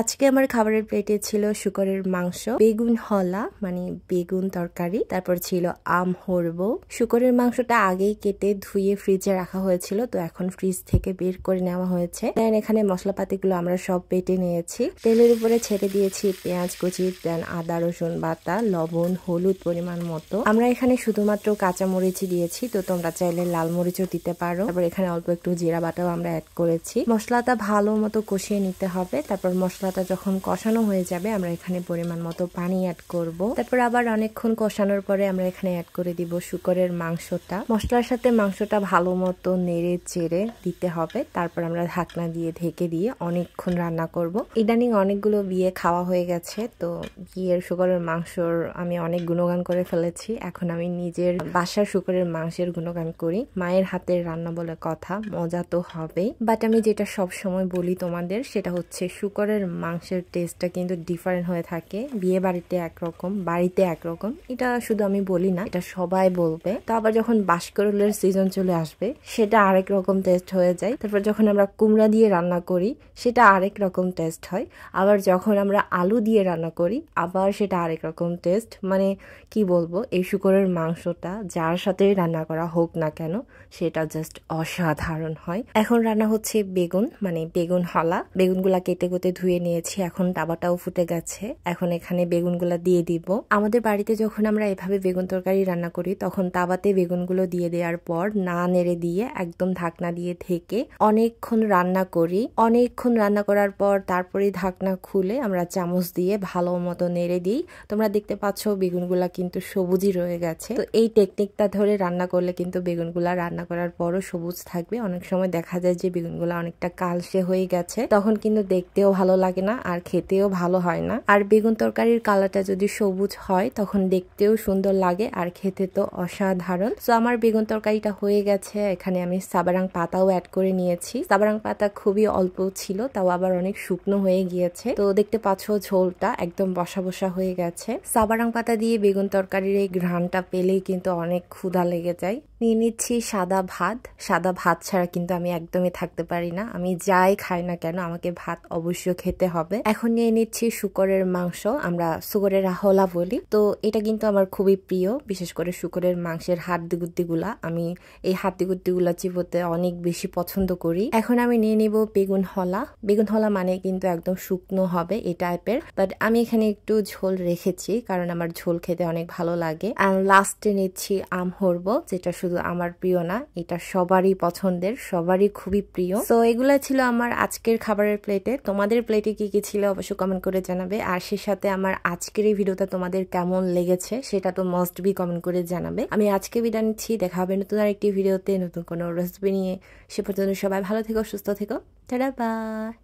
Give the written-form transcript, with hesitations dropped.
আজকে আমার খাবারের প্লেটে ছিল শুকরের মাংস, বেগুন হলা মানে বেগুন তরকারি, তারপর ছিল আম হরবো। শুকরের মাংসটা আগেই কেটে ধুয়ে ফ্রিজে রাখা হয়েছিল, তো এখন ফ্রিজ থেকে বের করে নেওয়া হয়েছে। দেন এখানে মশলাপাতিগুলো আমরা সব বেটে নিয়েছি। তেলের উপরে ছেড়ে দিয়েছি পেঁয়াজ কুচি, দেন আদা রসুন বাটা, লবণ, হলুদ পরিমাণ মতো। আমরা এখানে শুধুমাত্র কাঁচা মরিচই দিয়েছি, তো তোমরা চাইলে লাল মরিচও দিতে পারো। তারপর এখানে অল্প একটু জিরা বাটাও আমরা অ্যাড করেছি। মশলাটা ভালো মতো কষিয়ে নিতে হবে। তারপর মশলাটা যখন কষানো হয়ে যাবে আমরা এখানে পরিমাণ মতো পানি অ্যাড করব। তারপর আবার অনেকক্ষণ কষানোর পরে আমরা এখানে অ্যাড করে দিব শুকরের মাংসটা। মশলার সাথে মাংসটা ভালো মতো নেড়ে চেড়ে দিতে হবে। তারপর আমরা ঢাকনা দিয়ে ঢেকে দিয়ে অনেকক্ষণ রান্না করব। ইদানিং অনেকগুলো বিয়ে খাওয়া হয়ে গেছে, তো বিয়ের শুকরের মাংসর আমি অনেক গুণগান করে ফেলেছি। এখন আমি নিজের বাসার শুকরের মাংসের গুণগান করি। মায়ের হাতের রান্না বলে কথা, মজা তো হবেই। বাট আমি যেটা সব সময় বলি তোমাদের, সেটা হচ্ছে শুকরের মাংসের টেস্টটা কিন্তু ডিফারেন্ট হয়ে থাকে। বিয়ে বাড়িতে একরকম, বাড়িতে একরকম। এটা শুধু আমি বলি না, এটা সবাই বলবে। তো আবার যখন বাঁশকরলের সিজন চলে আসবে সেটা আরেক রকম টেস্ট হয়ে যায়। তারপর যখন আমরা কুমড়া দিয়ে রান্না করি সেটা আরেক রকম টেস্ট হয়। আবার যখন আমরা আলু দিয়ে রান্না করি আবার সেটা আরেক রকম টেস্ট। মানে কি বলবো, এই শুকরের মাংসটা যার সাথে রান্না করা হোক না কেন সেটা জাস্ট অসাধারণ হয়। এখন রান্না হচ্ছে বেগুন, মানে বেগুন হলা। বেগুনগুলা কেটে কুটে ধুয়ে নিয়েছি, এখন ডাবাটাও ফুটে গেছে। এখন এখানে বেগুনগুলা দিয়ে দিব। আমাদের বাড়িতে যখন আমরা এভাবে বেগুন তরকারি রান্না করি তখন তাওয়াতে বেগুনগুলো দিয়ে দেওয়ার পর না নেড়ে দিয়ে একদম ঢাকনা দিয়ে ঢেকে অনেকক্ষণ রান্না করি। অনেকক্ষণ রান্না করার পর তারপরে ঢাকনা খুলে আমরা চামচ দিয়ে ভালো মতো নেড়ে দিই। তোমরা দেখতে পাচ্ছ বেগুনগুলা কিন্তু সবুজই রয়ে গেছে। তো এই টেকনিকটা ধরে রান্না করলে কিন্তু বেগুনগুলা রান্না করার পরও সবুজ থাকবে। অনেক সময় দেখা যায় যে বেগুনগুলা অনেকটা কালসে হয়ে গেছে, তখন কিন্তু দেখতেও ভালো লাগে না আর খেতেও ভালো হয় না। আর বেগুন তরকারির কালারটা যদি সবুজ হয় তখন দেখতেও সুন্দর লাগে আর খেতে তো অসাধারণ। তো আমার বেগুন তরকারিটা হয়ে গেছে। এখানে আমি সাবারাং পাতাও অ্যাড করে নিয়েছি। সাবারাং পাতা খুবই অল্প ছিল, তাও আবার অনেক শুকনো হয়ে গিয়েছে। তো দেখতে পাচ্ছ ঝোলটা একদম বসা বসা হয়ে গেছে। সাবারাং পাতা দিয়ে বেগুন তরকারির এই ঘ্রাণটা পেলেই কিন্তু অনেক ক্ষুধা লেগে যায়। নিয়ে নিচ্ছি সাদা ভাত। সাদা ভাত ছাড়া কিন্তু আমি একদমই থাকতে পারি না। আমি যাই খাই না কেন আমাকে ভাত অবশ্যই খেতে হবে। এখন নিয়ে নিচ্ছি শুকরের মাংস, আমরা শুকরের হলা বলি। তো এটা কিন্তু আমার খুবই প্রিয়, বিশেষ করে শুকরের মাংসের হাড্ডিগুলা। আমি এই হাড্ডিগুলা চিবোতে অনেক বেশি পছন্দ করি। এখন আমি নিয়ে নিব বেগুন হলা। বেগুন হলা মানে কিন্তু একদম শুকনো হবে এই টাইপের, বাট আমি এখানে একটু ঝোল রেখেছি কারণ আমার ঝোল খেতে অনেক ভালো লাগে। আর লাস্টে নিচ্ছি আম হরবো, যেটা শুধু আমার প্রিয় না, এটা সবারই পছন্দের, সবারই খুবই প্রিয়। তো এগুলা ছিল আমার আজকের খাবারের প্লেটে। তোমাদের প্লেটে কি কি ছিল অবশ্যই কমেন্ট করে জানাবে। আর সে সাথে আমার আজকের এই ভিডিওটা তোমাদের কেমন লেগেছে সেটা তো মাস্ট বি কমেন্ট করে জানাবে। আমি আজকে বিদায় নিচ্ছি, দেখা হবে নতুন আরেকটি ভিডিওতে নতুন কোনো রেসিপি নিয়ে। সে পর্যন্ত সবাই ভালো থেকো, সুস্থ থেকো, টাটা বাই।